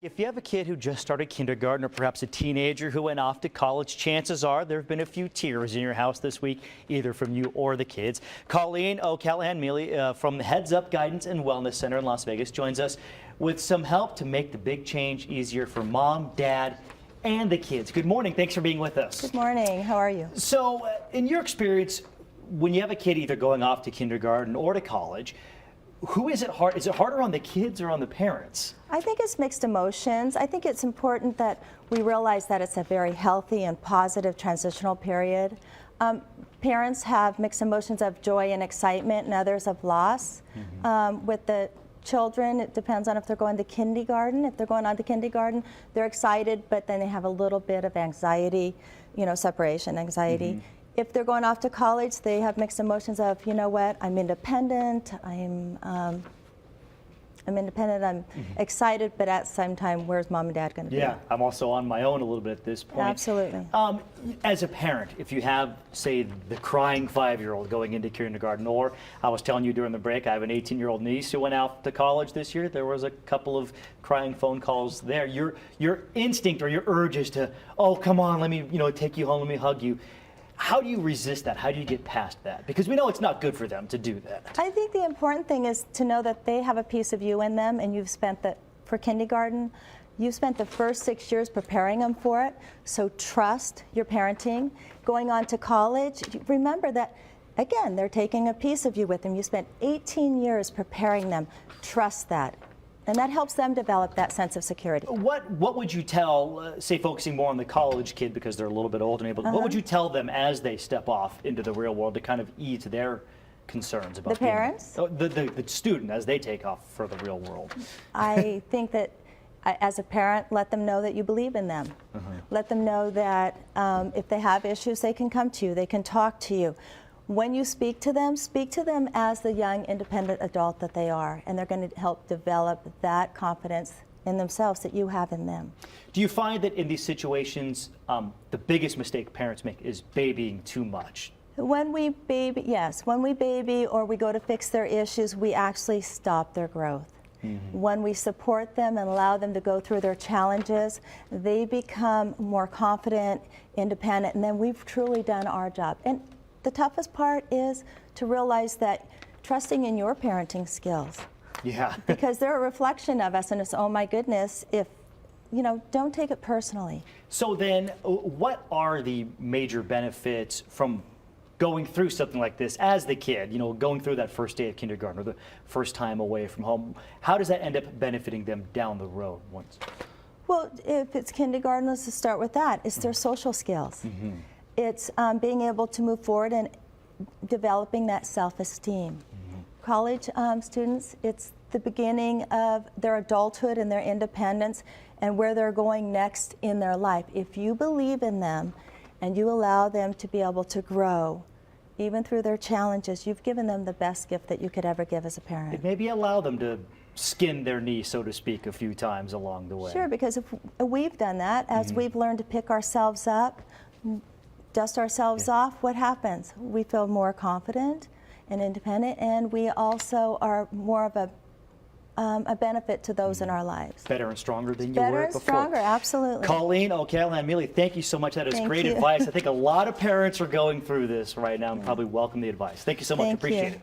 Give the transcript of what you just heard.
If you have a kid who just started kindergarten or perhaps a teenager who went off to college, chances are there have been a few tears in your house this week, either from you or the kids. Colleen O'Callahan-Mealy from the HeadsUp Guidance and Wellness Center in Las Vegas joins us with some help to make the big change easier for mom, dad, and the kids. Good morning. Thanks for being with us. Good morning. How are you? So, in your experience, when you have a kid either going off to kindergarten or to college, who is it hard? Is it harder on the kids or on the parents? I think it's mixed emotions. I think it's important that we realize that it's a very healthy and positive transitional period. Parents have mixed emotions of joy and excitement and others of loss. With the children, it depends on if they're going to kindergarten. If they're going on to kindergarten, they're excited, but then they have a little bit of anxiety, separation anxiety. If they're going off to college, they have mixed emotions of, you know what, I'm independent, I'm independent, I'm excited, but at the same time, where's mom and dad going to be? Yeah, I'm also on my own a little bit at this point. Absolutely. As a parent, if you have, say, the crying 5-year-old going into kindergarten, or I was telling you during the break, I have an 18-year-old niece who went out to college this year. There was a couple of crying phone calls there. Your instinct or your urge is to, oh, come on, let me, take you home, let me hug you. How do you resist that? How do you get past that? Because we know it's not good for them to do that. I think the important thing is to know that they have a piece of you in them, and you've spent for kindergarten, you've spent the first 6 years preparing them for it. So trust your parenting. Going on to college, remember that, again, they're taking a piece of you with them. You spent 18 years preparing them. Trust that. And that helps them develop that sense of security. What would you tell, say focusing more on the college kid because they're a little bit older, but what would you tell them as they step off into the real world to kind of ease their concerns about the parents? The student as they take off for the real world? I think that as a parent, let them know that you believe in them. Let them know that if they have issues, they can come to you, they can talk to you. When you speak to them as the young, independent adult that they are, and they're going to help develop that confidence in themselves that you have in them. Do you find that in these situations, the biggest mistake parents make is babying too much? When we baby, yes. When we baby or we go to fix their issues, we actually stop their growth. When we support them and allow them to go through their challenges, they become more confident, independent, and then we've truly done our job. And the toughest part is to realize that trusting in your parenting skills. Yeah. Because they're a reflection of us, and it's, oh my goodness, if, don't take it personally. So then, what are the major benefits from going through something like this as the kid, going through that first day of kindergarten or the first time away from home? How does that end up benefiting them down the road once? Well, if it's kindergarten, let's just start with that. It's their social skills. It's being able to move forward and developing that self-esteem. College students, it's the beginning of their adulthood and their independence and where they're going next in their life. If you believe in them and you allow them to be able to grow, even through their challenges, you've given them the best gift that you could ever give as a parent. Maybe allow them to skin their knee, so to speak, a few times along the way. Sure, because if we've done that, as we've learned to pick ourselves up, dust ourselves off, what happens? We feel more confident and independent, and we also are more of a benefit to those in our lives. Better and stronger than you Better were and before. Stronger, absolutely. Colleen O'Callahan-Mealy, thank you so much. That is great advice. I think a lot of parents are going through this right now and probably welcome the advice. Thank you so much. Appreciate it.